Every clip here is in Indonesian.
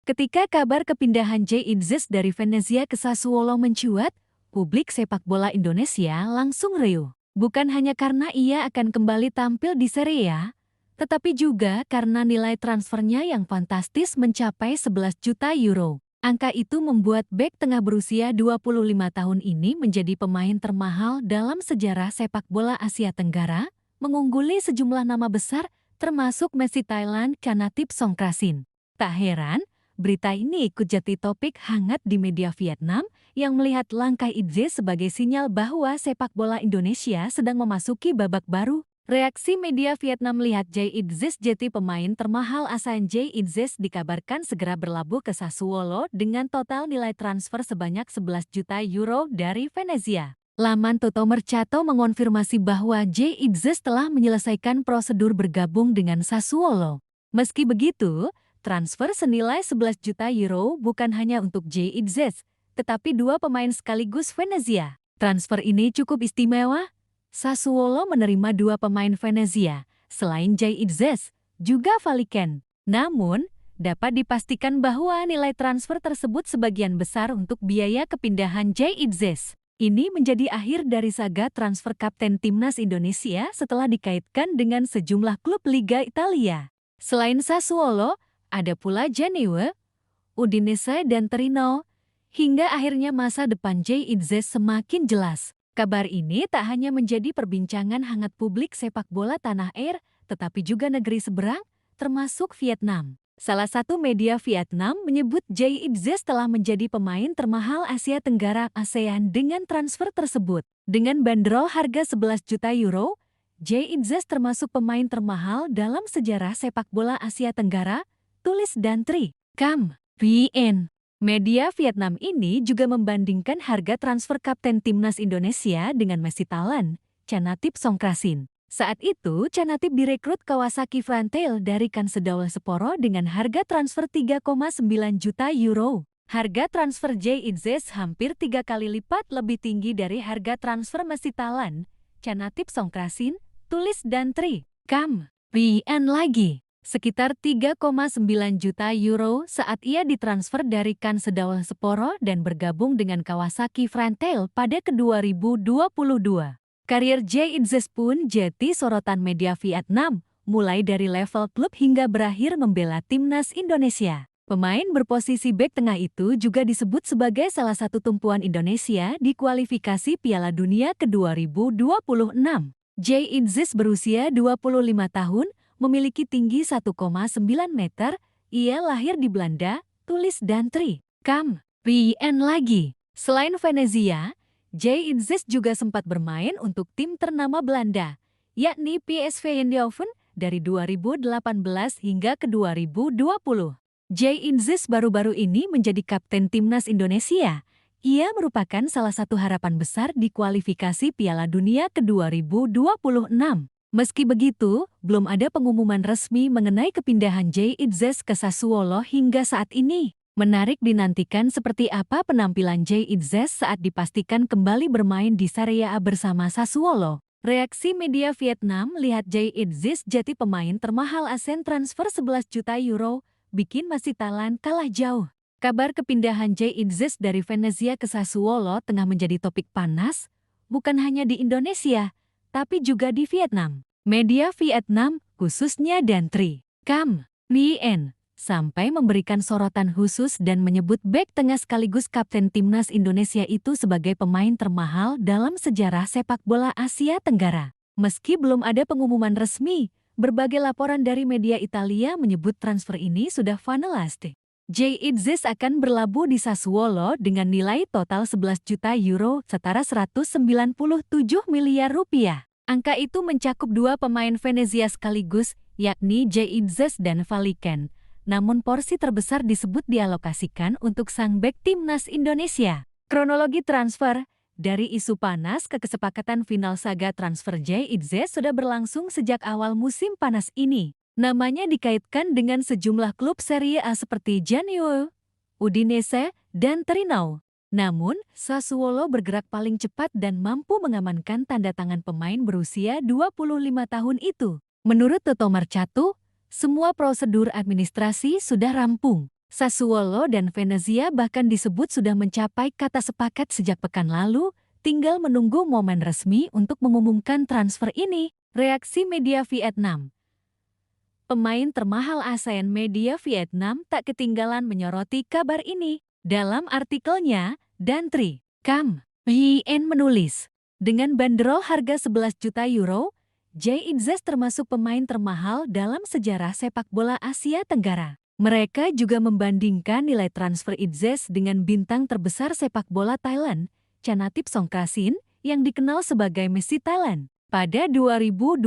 Ketika kabar kepindahan Jay Itzes dari Venezia ke Sassuolo mencuat, publik sepak bola Indonesia langsung riuh. Bukan hanya karena ia akan kembali tampil di Serie A, tetapi juga karena nilai transfernya yang fantastis mencapai 11 juta euro. Angka itu membuat bek tengah berusia 25 tahun ini menjadi pemain termahal dalam sejarah sepak bola Asia Tenggara, mengungguli sejumlah nama besar termasuk Messi Thailand Chanatip Songkrasin. Tak heran, berita ini ikut jadi topik hangat di media Vietnam yang melihat langkah Itzes sebagai sinyal bahwa sepak bola Indonesia sedang memasuki babak baru. Reaksi media Vietnam melihat Jay Itzes jadi pemain termahal ASEAN. Jay Itzes dikabarkan segera berlabuh ke Sassuolo dengan total nilai transfer sebanyak 11 juta euro dari Venezia. Laman Toto Mercato mengonfirmasi bahwa Jay Itzes telah menyelesaikan prosedur bergabung dengan Sassuolo. Meski begitu, transfer senilai 11 juta euro bukan hanya untuk Jay Itzes, tetapi dua pemain sekaligus Venezia. Transfer ini cukup istimewa. Sassuolo menerima dua pemain Venezia, selain Jay Itzes, juga Valiken. Namun, dapat dipastikan bahwa nilai transfer tersebut sebagian besar untuk biaya kepindahan Jay Itzes. Ini menjadi akhir dari saga transfer kapten timnas Indonesia setelah dikaitkan dengan sejumlah klub Liga Italia. Selain Sassuolo, ada pula Genoa, Udinese dan Torino, hingga akhirnya masa depan Jay Itzes semakin jelas. Kabar ini tak hanya menjadi perbincangan hangat publik sepak bola tanah air, tetapi juga negeri seberang, termasuk Vietnam. Salah satu media Vietnam menyebut Jay Itzes telah menjadi pemain termahal Asia Tenggara ASEAN dengan transfer tersebut. Dengan bandrol harga 11 juta euro, Jay Itzes termasuk pemain termahal dalam sejarah sepak bola Asia Tenggara, tulis Dantri, Cam, VN. Media Vietnam ini juga membandingkan harga transfer kapten timnas Indonesia dengan Messi Thailand, Chanatip Songkrasin. Saat itu, Chanatip direkrut Kawasaki Frontale dari Kansedawa Sapporo dengan harga transfer 3,9 juta euro. Harga transfer Jay Itzes hampir 3 kali lipat lebih tinggi dari harga transfer Messi Thailand, Chanatip Songkrasin, tulis Dantri, Cam, VN lagi. Sekitar 3,9 juta euro saat ia ditransfer dari Kansedawa Sapporo dan bergabung dengan Kawasaki Frontale pada 2022. Karier Jay Itzes pun jadi sorotan media Vietnam, mulai dari level klub hingga berakhir membela timnas Indonesia. Pemain berposisi bek tengah itu juga disebut sebagai salah satu tumpuan Indonesia di kualifikasi Piala Dunia ke-2026. Jay Itzes berusia 25 tahun, memiliki tinggi 1,9 meter, ia lahir di Belanda, tulis Dantri, Cam, VN lagi. Selain Venezia, Jay Itzes juga sempat bermain untuk tim ternama Belanda, yakni PSV Eindhoven dari 2018 hingga ke 2020. Jay Itzes baru-baru ini menjadi kapten timnas Indonesia. Ia merupakan salah satu harapan besar di kualifikasi Piala Dunia ke-2026. Meski begitu, belum ada pengumuman resmi mengenai kepindahan Jay Itzes ke Sassuolo hingga saat ini. Menarik dinantikan seperti apa penampilan Jay Itzes saat dipastikan kembali bermain di Serie A bersama Sassuolo. Reaksi media Vietnam melihat Jay Itzes jadi pemain termahal ASEAN. Transfer 11 juta euro, bikin Messi Thailand kalah jauh. Kabar kepindahan Jay Itzes dari Venezia ke Sassuolo tengah menjadi topik panas, bukan hanya di Indonesia, tapi juga di Vietnam. Media Vietnam, khususnya Dantri, Cam, VN, sampai memberikan sorotan khusus dan menyebut bek tengah sekaligus kapten timnas Indonesia itu sebagai pemain termahal dalam sejarah sepak bola Asia Tenggara. Meski belum ada pengumuman resmi, berbagai laporan dari media Italia menyebut transfer ini sudah finalized. Jay Itzes akan berlabuh di Sassuolo dengan nilai total 11 juta euro setara 197 miliar rupiah. Angka itu mencakup dua pemain Venezia sekaligus, yakni Jay Itzes dan Valiken. Namun porsi terbesar disebut dialokasikan untuk sang bek timnas Indonesia. Kronologi transfer, dari isu panas ke kesepakatan final saga transfer Jay Itzes sudah berlangsung sejak awal musim panas ini. Namanya dikaitkan dengan sejumlah klub Serie A seperti Genoa, Udinese, dan Torino. Namun, Sassuolo bergerak paling cepat dan mampu mengamankan tanda tangan pemain berusia 25 tahun itu. Menurut Toto Mercato, semua prosedur administrasi sudah rampung. Sassuolo dan Venezia bahkan disebut sudah mencapai kata sepakat sejak pekan lalu, tinggal menunggu momen resmi untuk mengumumkan transfer ini. Reaksi media Vietnam. Pemain termahal ASEAN media Vietnam tak ketinggalan menyoroti kabar ini. Dalam artikelnya, Dantri Cam Hien menulis, dengan banderol harga 11 juta euro, Jay Itzes termasuk pemain termahal dalam sejarah sepak bola Asia Tenggara. Mereka juga membandingkan nilai transfer Itzes dengan bintang terbesar sepak bola Thailand, Chanatip Songkrasin, yang dikenal sebagai Messi Thailand. Pada 2022,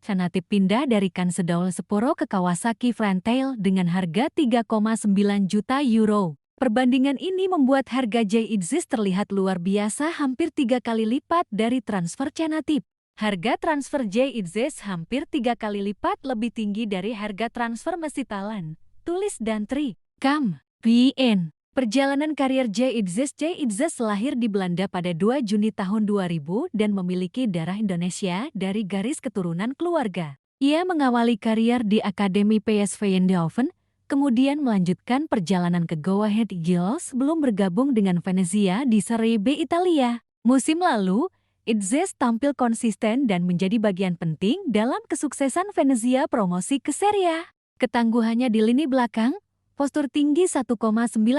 Chanatip pindah dari Kansedaul Sapporo ke Kawasaki Frontale dengan harga 3,9 juta euro. Perbandingan ini membuat harga Jay Itzes terlihat luar biasa, hampir 3 kali lipat dari transfer Chanatip. Harga transfer Jay Itzes hampir 3 kali lipat lebih tinggi dari harga transfer Messi Thailand, tulis Dantri Cam Hien. Perjalanan karier Jay Itzes lahir di Belanda pada 2 Juni tahun 2000 dan memiliki darah Indonesia dari garis keturunan keluarga. Ia mengawali karier di Akademi PSV Eindhoven, kemudian melanjutkan perjalanan ke Go Ahead Eagles sebelum bergabung dengan Venezia di Serie B Italia. Musim lalu, Itzes tampil konsisten dan menjadi bagian penting dalam kesuksesan Venezia promosi ke Serie A. Ketangguhannya di lini belakang, postur tinggi 1,9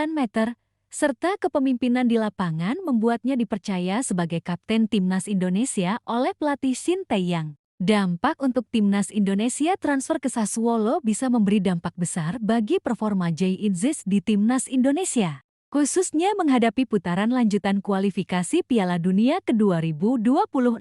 meter, serta kepemimpinan di lapangan membuatnya dipercaya sebagai kapten timnas Indonesia oleh pelatih Shin Tae-yong. Dampak untuk timnas Indonesia, transfer ke Sassuolo bisa memberi dampak besar bagi performa Jay Itzes di timnas Indonesia, khususnya menghadapi putaran lanjutan kualifikasi Piala Dunia ke 2026.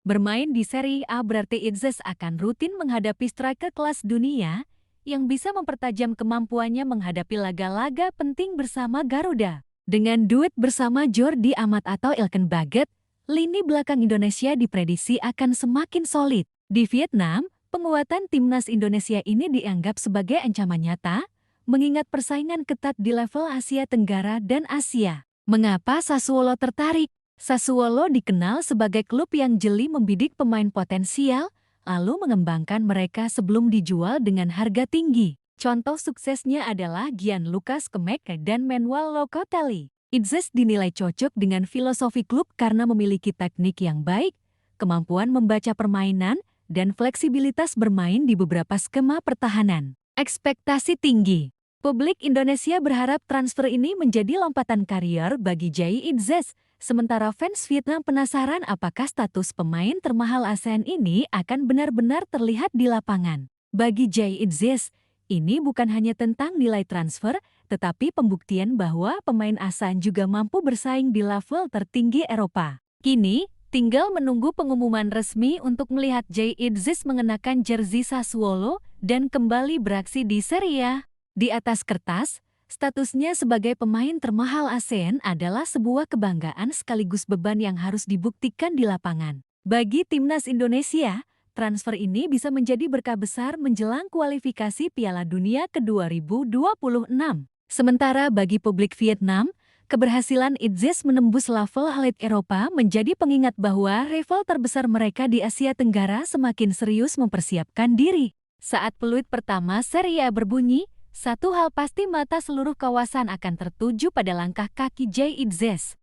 Bermain di Serie A berarti Itzes akan rutin menghadapi striker kelas dunia yang bisa mempertajam kemampuannya menghadapi laga-laga penting bersama Garuda. Dengan duet bersama Jordi Amat atau Ilken Baget, lini belakang Indonesia diprediksi akan semakin solid. Di Vietnam, penguatan timnas Indonesia ini dianggap sebagai ancaman nyata, mengingat persaingan ketat di level Asia Tenggara dan Asia. Mengapa Sassuolo tertarik? Sassuolo dikenal sebagai klub yang jeli membidik pemain potensial, lalu mengembangkan mereka sebelum dijual dengan harga tinggi. Contoh suksesnya adalah Gianluca Scamacca dan Manuel Locatelli. Itzes dinilai cocok dengan filosofi klub karena memiliki teknik yang baik, kemampuan membaca permainan, dan fleksibilitas bermain di beberapa skema pertahanan. Ekspektasi tinggi. Publik Indonesia berharap transfer ini menjadi lompatan karier bagi Jay Itzes, sementara fans Vietnam penasaran apakah status pemain termahal ASEAN ini akan benar-benar terlihat di lapangan. Bagi Jay Itzes, ini bukan hanya tentang nilai transfer, tetapi pembuktian bahwa pemain ASEAN juga mampu bersaing di level tertinggi Eropa. Kini, tinggal menunggu pengumuman resmi untuk melihat Jay Itzes mengenakan jersey Sassuolo dan kembali beraksi di Serie A. Di atas kertas, statusnya sebagai pemain termahal ASEAN adalah sebuah kebanggaan sekaligus beban yang harus dibuktikan di lapangan. Bagi timnas Indonesia, transfer ini bisa menjadi berkah besar menjelang kualifikasi Piala Dunia ke 2026. Sementara bagi publik Vietnam, keberhasilan Itzes menembus level elit Eropa menjadi pengingat bahwa rival terbesar mereka di Asia Tenggara semakin serius mempersiapkan diri. Saat peluit pertama Serie A berbunyi, satu hal pasti, mata seluruh kawasan akan tertuju pada langkah kaki Jay Itzes.